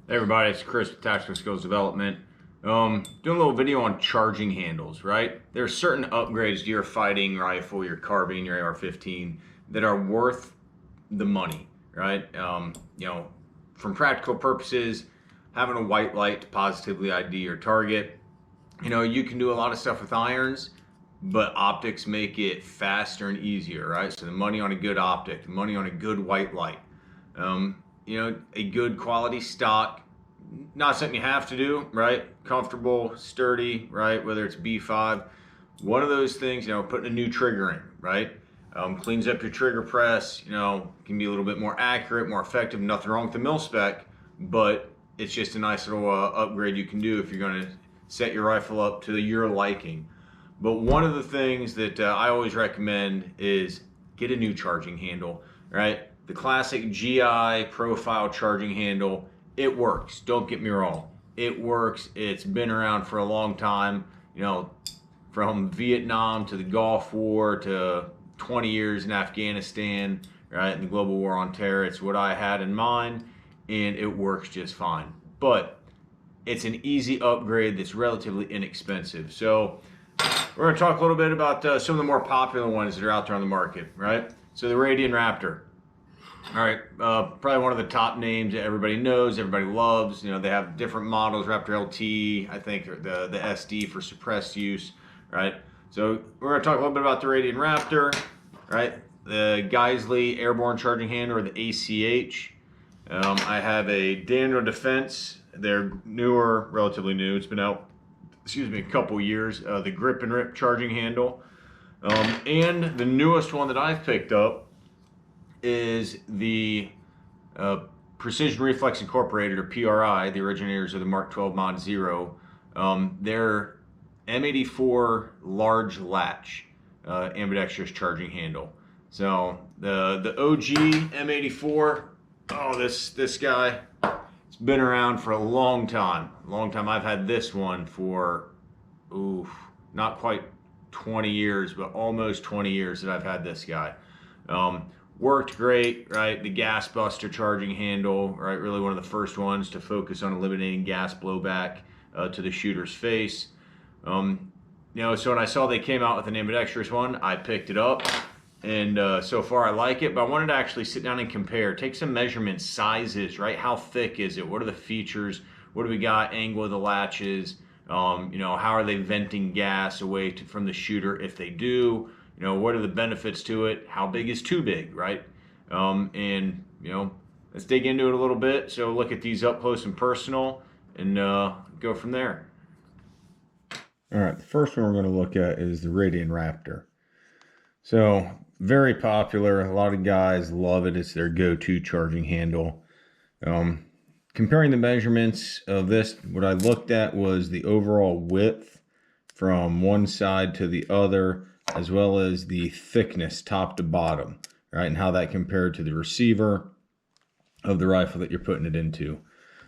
Hey everybody, it's Chris with Tactical Skills Development. Doing a little video on charging handles, right? There are certain upgrades to your fighting rifle, your carbine, your AR-15 that are worth the money, right? From practical purposes, having a white light to positively ID your target. You can do a lot of stuff with irons, but optics make it faster and easier, right? So the money on a good optic, the money on a good white light. A good quality stock, not something you have to do, right? Comfortable, sturdy, right? Whether it's B5, one of those things, putting a new trigger in, right? Cleans up your trigger press, can be a little bit more accurate, more effective. Nothing wrong with the mil spec, but it's just a nice little upgrade you can do if you're going to set your rifle up to your liking. But one of the things that I always recommend is get a new charging handle, right? The classic GI profile charging handle, it works. Don't get me wrong. It works. It's been around for a long time, from Vietnam to the Gulf War to 20 years in Afghanistan, right? And the global war on terror. It's what I had in mind, and it works just fine. But it's an easy upgrade that's relatively inexpensive. So we're going to talk a little bit about some of the more popular ones that are out there on the market, right? So the Raptor. All right, probably one of the top names that everybody knows, everybody loves. They have different models, Raptor LT, I think the SD for suppressed use, right? So we're going to talk a little bit about the Raptor, right? The Geisley Airborne Charging Handle, or the ACH. I have a Daniel Defense. They're newer, relatively new. It's been out, a couple years. The Grip and Rip Charging Handle. And the newest one that I've picked up is the Precision Reflex Incorporated, or PRI, the originators of the Mark 12 Mod Zero. Their M84 large latch ambidextrous charging handle. So the OG M84, this guy, it's been around for a long time. I've had this one for not quite 20 years, but almost 20 years that I've had this guy. Worked great, right? The gas buster charging handle, right? Really one of the first ones to focus on eliminating gas blowback to the shooter's face. So when I saw they came out with an ambidextrous one, I picked it up, and so far I like it. But I wanted to actually sit down and compare, take some measurements, sizes, right? How thick is it? What are the features? What do we got? Angle of the latches. How are they venting gas away from the shooter if they do? What are the benefits to it? How big is too big, right? Let's dig into it a little bit. So look at these up close and personal, and go from there. All right, the first one we're going to look at is the Raptor. So very popular. A lot of guys love it. It's their go-to charging handle. Comparing the measurements of this, what I looked at was the overall width from one side to the other, as well as the thickness top to bottom, right? And how that compared to the receiver of the rifle that you're putting it into.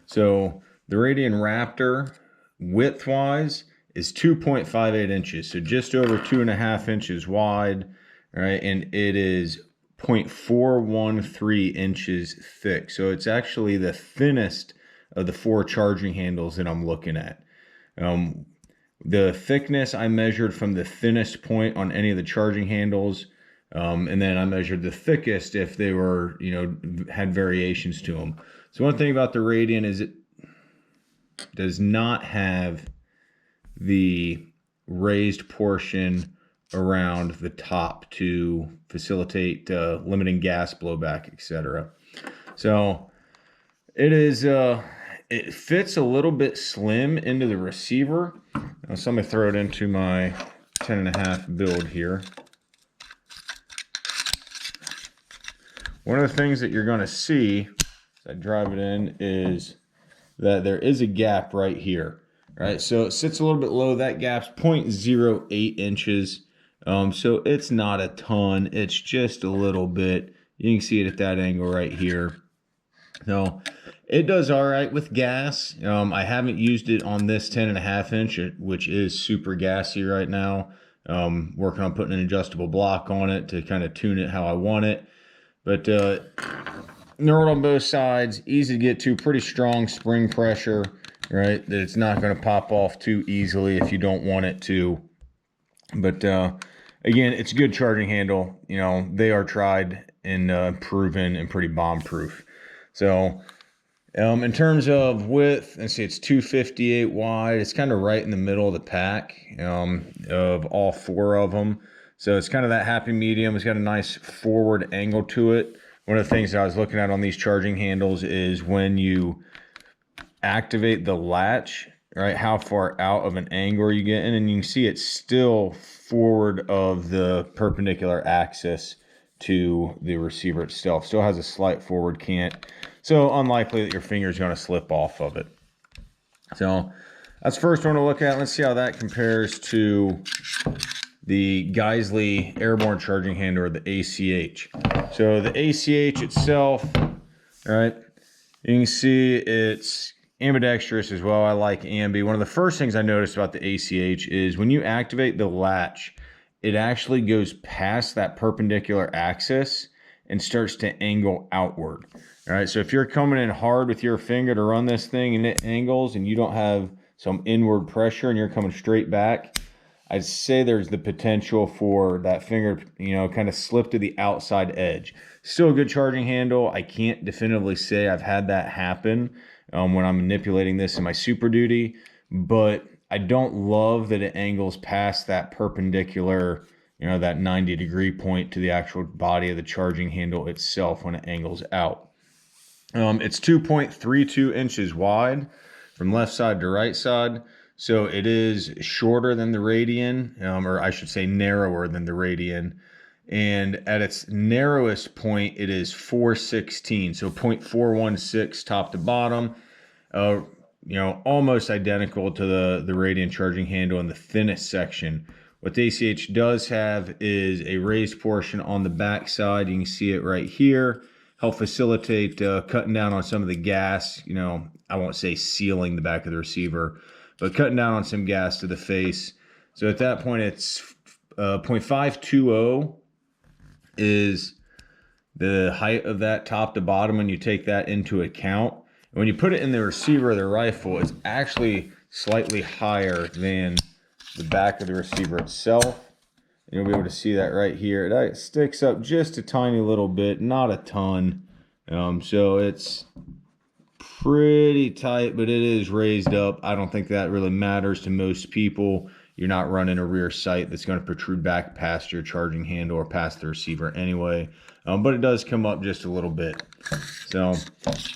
So the Raptor, width-wise, is 2.58 inches, so just over 2.5 inches wide, right? And it is 0.413 inches thick. So it's actually the thinnest of the 4 charging handles that I'm looking at. The thickness I measured from the thinnest point on any of the charging handles, and then I measured the thickest if they were, had variations to them. So one thing about the Radian is it does not have the raised portion around the top to facilitate limiting gas blowback, etc. So it is it fits a little bit slim into the receiver. Now, so I'm going to throw it into my 10.5 build here. One of the things that you're going to see as I drive it in is that there is a gap right here, right? So it sits a little bit low. That gap's 0.08 inches. So it's not a ton. It's just a little bit. You can see it at that angle right here. So it does all right with gas. I haven't used it on this 10.5 inch, which is super gassy right now. Working on putting an adjustable block on it to kind of tune it how I want it. But knurled on both sides, easy to get to, pretty strong spring pressure, right? That it's not going to pop off too easily if you don't want it to. But again, it's a good charging handle. You know, they are tried and proven and pretty bomb proof. So in terms of width, let's see, it's 258 wide. It's kind of right in the middle of the pack of all four of them. So it's kind of that happy medium. It's got a nice forward angle to it. One of the things that I was looking at on these charging handles is when you activate the latch, right, how far out of an angle are you getting? And you can see it's still forward of the perpendicular axis to the receiver itself. Still has a slight forward cant. So unlikely that your finger is going to slip off of it. So that's the first one to look at. Let's see how that compares to the Geissele airborne charging handle, or the ACH. So the ACH itself, all right, you can see it's ambidextrous as well. I like ambi. One of the first things I noticed about the ACH is when you activate the latch, it actually goes past that perpendicular axis and starts to angle outward. All right, so if you're coming in hard with your finger to run this thing and it angles and you don't have some inward pressure and you're coming straight back, I'd say there's the potential for that finger, you know, kind of slip to the outside edge. Still a good charging handle. I can't definitively say I've had that happen when I'm manipulating this in my Super Duty, but I don't love that it angles past that perpendicular, you know, that 90-degree point to the actual body of the charging handle itself when it angles out. It's 2.32 inches wide from left side to right side. So it is shorter than the Radian, or I should say narrower than the Radian. And at its narrowest point, it is 416, so 0.416 top to bottom. You know, almost identical to the Radian charging handle in the thinnest section. What the ACH does have is a raised portion on the back side. You can see it right here. Help facilitate cutting down on some of the gas. You know, I won't say sealing the back of the receiver, but cutting down on some gas to the face. So at that point, it's 0.520 is the height of that top to bottom, and you take that into account. And when you put it in the receiver of the rifle, it's actually slightly higher than the back of the receiver itself. You'll be able to see that right here. It sticks up just a tiny little bit, not a ton. So it's pretty tight, but it is raised up. I don't think that really matters to most people. You're not running a rear sight that's going to protrude back past your charging handle or past the receiver anyway. But it does come up just a little bit. So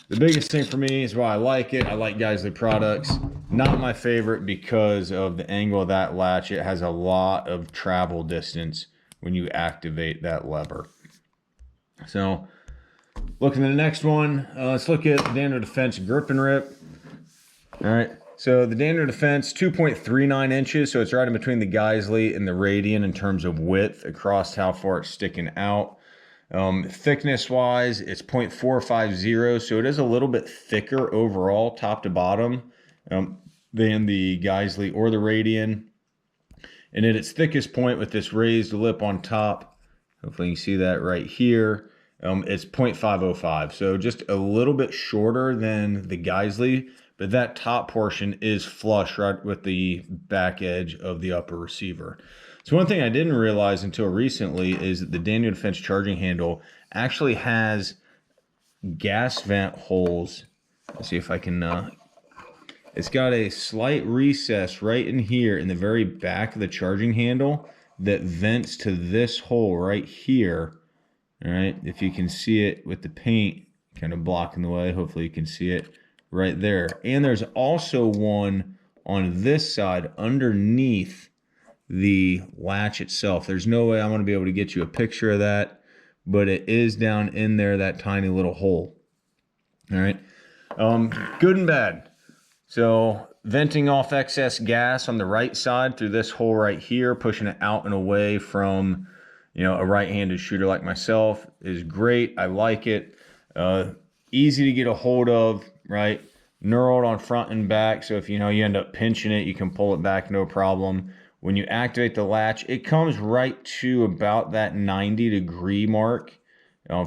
the biggest thing for me is why I like it. I like Geissele products. Not my favorite because of the angle of that latch. It has a lot of travel distance when you activate that lever. So looking at the next one, let's look at the Daniel Defense Grip and Rip. All right. So the Daniel Defense, 2.39 inches. So it's right in between the Geissele and the Radian in terms of width across how far it's sticking out. Thickness wise, it's 0.450. So it is a little bit thicker overall, top to bottom, than the Geissele or the Radian. And at its thickest point with this raised lip on top, hopefully you can see that right here, it's 0.505. So just a little bit shorter than the Geissele, but that top portion is flush right with the back edge of the upper receiver. So one thing I didn't realize until recently is that the Daniel Defense charging handle actually has gas vent holes. Let's see if I can, it's got a slight recess right in here in the very back of the charging handle that vents to this hole right here. All right, if you can see it with the paint kind of blocking the way, hopefully you can see it right there. And there's also one on this side underneath the latch itself. There's no way I'm going to be able to get you a picture of that, but it is down in there, that tiny little hole. All right, good and bad. So venting off excess gas on the right side through this hole right here, pushing it out and away from, you know, a right-handed shooter like myself is great. I like it. Easy to get a hold of, right? Knurled on front and back, so if you know you end up pinching it, you can pull it back no problem. When you activate the latch, it comes right to about that 90-degree mark.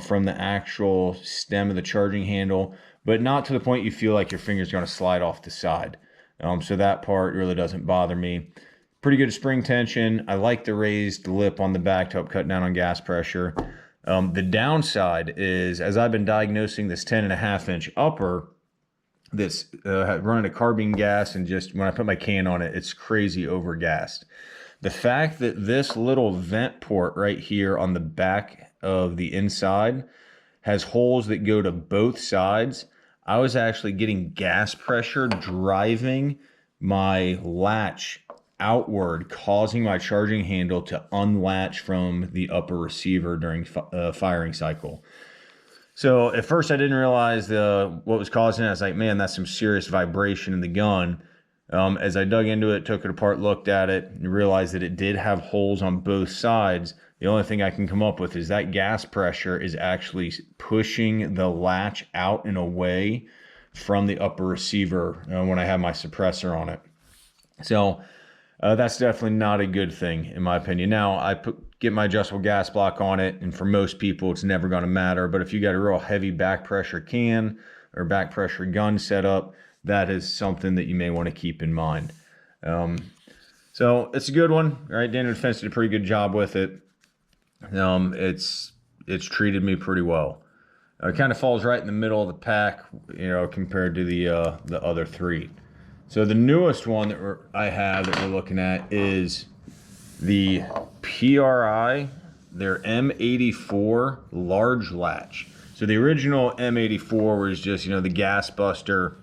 from the actual stem of the charging handle, but not to the point you feel like your finger's going to slide off the side. So that part really doesn't bother me. Pretty good spring tension. I like the raised lip on the back to help cut down on gas pressure. The downside is, as I've been diagnosing this 10.5-inch upper, this running a carbine gas, and just when I put my can on it, it's crazy overgassed. The fact that this little vent port right here on the back of the inside has holes that go to both sides, I was actually getting gas pressure driving my latch outward, causing my charging handle to unlatch from the upper receiver during firing cycle. So at first I didn't realize what was causing it. I was like, man, that's some serious vibration in the gun. As I dug into it, took it apart, looked at it, and realized that it did have holes on both sides. The only thing I can come up with is that gas pressure is actually pushing the latch out and away from the upper receiver when I have my suppressor on it. So that's definitely not a good thing, in my opinion. Now, get my adjustable gas block on it, and for most people, it's never going to matter. But if you got a real heavy back pressure can or back pressure gun setup, that is something that you may want to keep in mind. So it's a good one, right? Daniel Defense did a pretty good job with it. It's treated me pretty well. It kind of falls right in the middle of the pack, compared to the other three. So the newest one that I have that we're looking at is the PRI, their M84 large latch. So the original M84 was just, the gas buster,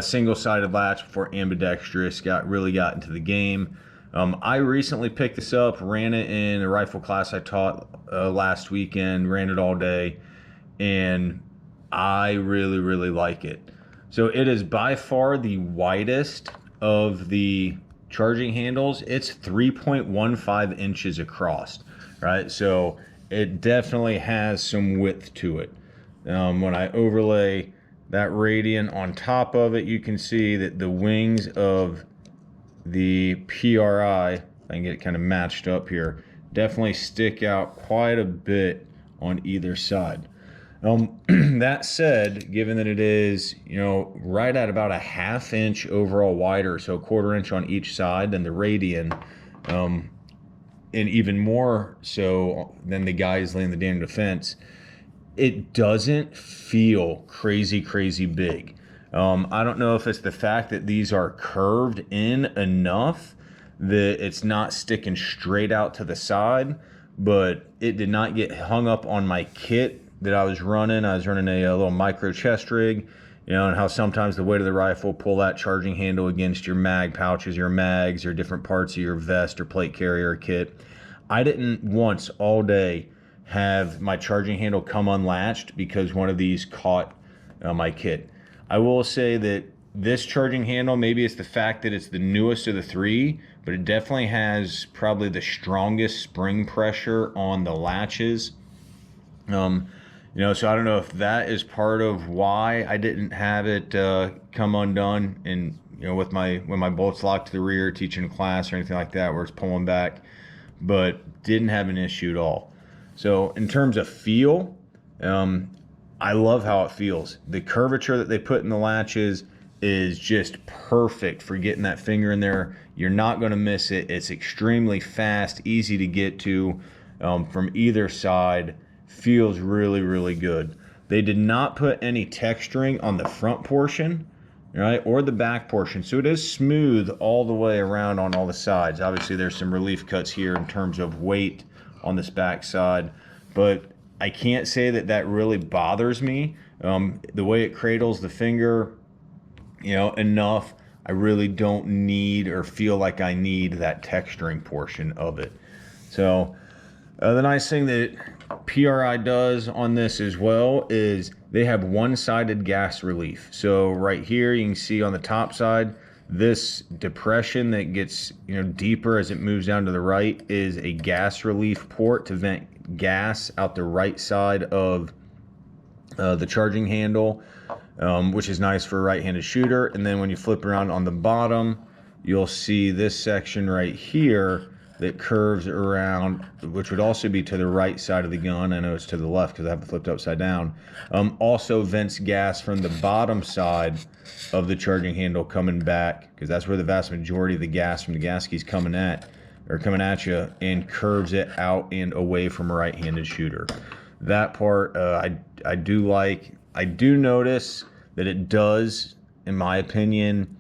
single-sided latch before ambidextrous really got into the game. I recently picked this up, ran it in a rifle class I taught last weekend, ran it all day, and I really, really like it. So it is by far the widest of the charging handles. It's 3.15 inches across, right? So it definitely has some width to it. When I overlay that radian on top of it, you can see that the wings of the PRI, if I can get it kind of matched up here, definitely stick out quite a bit on either side. That said, given that it is, right at about a 1/2 inch overall wider, so 1/4 inch on each side than the radian, and even more so than the Geisley and the Daniel Defense, it doesn't feel crazy big. I don't know if it's the fact that these are curved in enough that it's not sticking straight out to the side, but it did not get hung up on my kit that I was running. I was running a little micro chest rig, and how sometimes the weight of the rifle pull that charging handle against your mag pouches, your mags, or different parts of your vest or plate carrier kit. I didn't once all day have my charging handle come unlatched because one of these caught my kit. I will say that this charging handle, maybe it's the fact that it's the newest of the three, but it definitely has probably the strongest spring pressure on the latches. So I don't know if that is part of why I didn't have it come undone, and when my bolts locked to the rear teaching a class or anything like that where it's pulling back, but didn't have an issue at all. So in terms of feel, I love how it feels. The curvature that they put in the latches is just perfect for getting that finger in there. You're not going to miss it. It's extremely fast, easy to get to from either side. Feels really good. They did not put any texturing on the front portion, right, or the back portion, so it is smooth all the way around on all the sides. Obviously there's some relief cuts here in terms of weight on this back side, but I can't say that really bothers me. The way it cradles the finger, enough. I really don't need or feel like I need that texturing portion of it. So the nice thing that PRI does on this as well is they have one-sided gas relief. So right here you can see on the top side, this depression that gets deeper as it moves down to the right is a gas relief port to vent gas out the right side of the charging handle, which is nice for a right-handed shooter. And then when you flip around on the bottom, you'll see this section right here that curves around, which would also be to the right side of the gun. I know it's to the left because I have it flipped upside down. Also vents gas from the bottom side of the charging handle coming back, because that's where the vast majority of the gas from the gas key's coming at you, and curves it out and away from a right-handed shooter. That part I do like. I do notice that it does, in my opinion,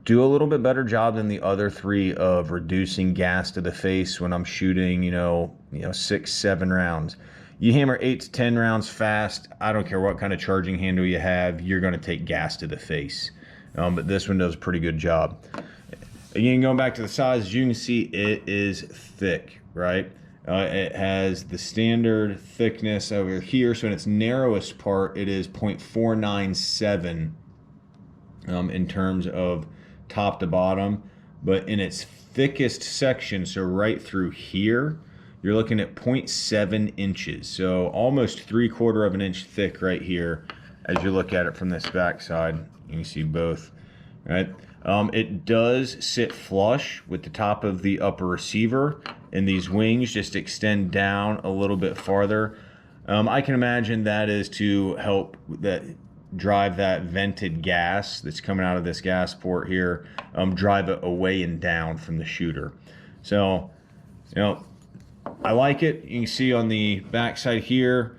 do a little bit better job than the other three of reducing gas to the face when I'm shooting, 6-7 rounds. You hammer 8 to 10 rounds fast, I don't care what kind of charging handle you have, you're going to take gas to the face. But this one does a pretty good job. Again, going back to the size, as you can see, it is thick, right? It has the standard thickness over here. So in its narrowest part, it is 0.497 in terms of top to bottom. But in its thickest section, so right through here, you're looking at 0.7 inches. So almost 3/4 of an inch thick right here as you look at it from this back side. You can see both, right? It does sit flush with the top of the upper receiver, and these wings just extend down a little bit farther. I can imagine that is to help drive that vented gas that's coming out of this gas port here, drive it away and down from the shooter. So, I like it. You can see on the back side here,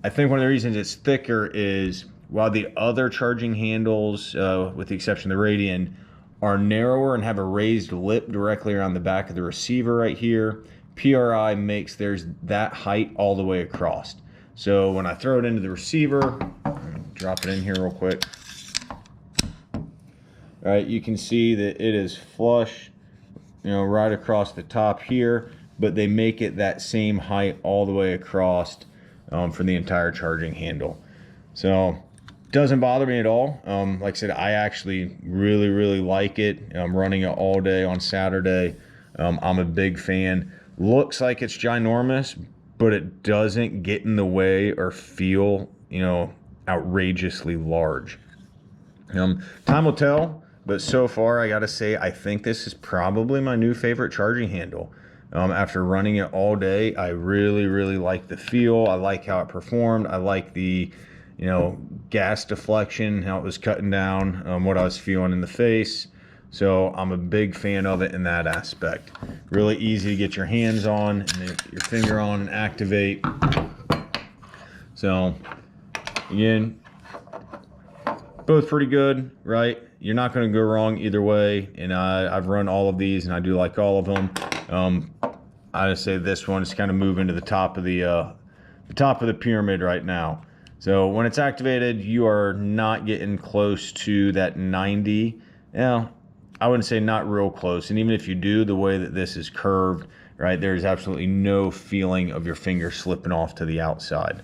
I think one of the reasons it's thicker is while the other charging handles, with the exception of the Radian, are narrower and have a raised lip directly around the back of the receiver right here, PRI makes theirs that height all the way across. So when I throw it into the receiver, drop it in here real quick. All right, you can see that it is flush, right across the top here, but they make it that same height all the way across for the entire charging handle. So doesn't bother me at all. Like I said, I actually really like it. I'm running it all day on Saturday. I'm a big fan. Looks like it's ginormous, but it doesn't get in the way or feel, outrageously large. Time will tell, but so far I gotta say I think this is probably my new favorite charging handle. After running it all day, I really like the feel. I like how it performed. I like the gas deflection, how it was cutting down what I was feeling in the face. So I'm a big fan of it in that aspect. Really easy to get your hands on and your finger on and activate. So again, both pretty good, right? You're not going to go wrong either way. And I've run all of these and I do like all of them. I just say this one is kind of moving to the top of the pyramid right now. So when it's activated, you are not getting close to that 90. I wouldn't say not real close. And even if you do, the way that this is curved, right, there's absolutely no feeling of your finger slipping off to the outside.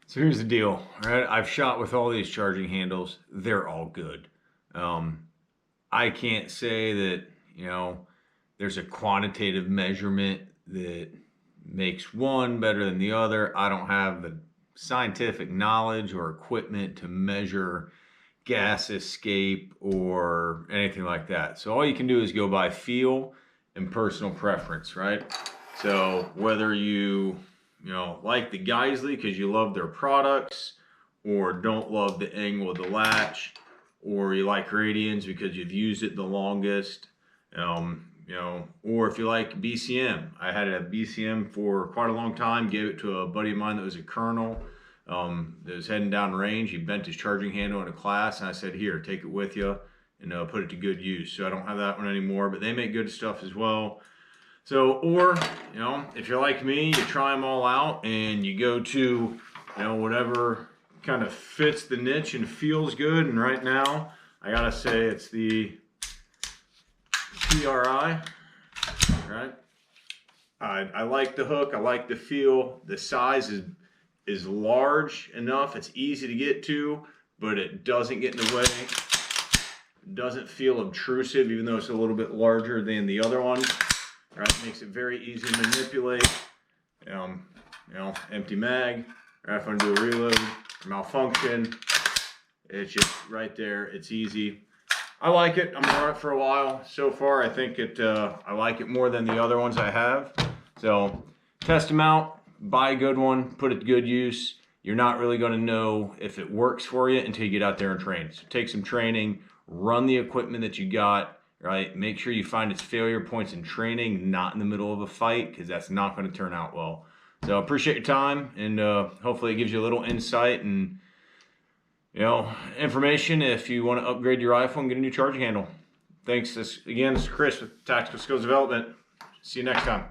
So here's the deal, right? I've shot with all these charging handles. They're all good. I can't say that, there's a quantitative measurement that makes one better than the other. I don't have the scientific knowledge or equipment to measure gas escape or anything like that. So all you can do is go by feel and personal preference, right? So whether you like the Geisley because you love their products, or don't love the angle of the latch, or you like Radians because you've used it the longest, or if you like BCM. I had a BCM for quite a long time, gave it to a buddy of mine that was a colonel, that was heading down range. He bent his charging handle in a class, and I said, here, take it with you and put it to good use. So I don't have that one anymore, but they make good stuff as well. So, or, if you're like me, you try them all out and you go to, whatever kind of fits the niche and feels good. And right now, I gotta say it's the PRI, right? I like the hook, I like the feel. The size is large enough, it's easy to get to, but it doesn't get in the way. It doesn't feel obtrusive, even though it's a little bit larger than the other one. Right, makes it very easy to manipulate. Empty mag, right? If I do a reload or malfunction, it's just right there. It's easy. I like it. I'm gonna run it for a while. So far, I think I like it more than the other ones I have. So test them out, buy a good one, put it to good use. You're not really gonna know if it works for you until you get out there and train. So take some training, run the equipment that you got, right? Make sure you find its failure points in training, not in the middle of a fight, because that's not gonna turn out well. So appreciate your time, and hopefully it gives you a little insight and information if you want to upgrade your rifle and get a new charging handle. Thanks. This is Chris with Tactical Skills Development. See you next time.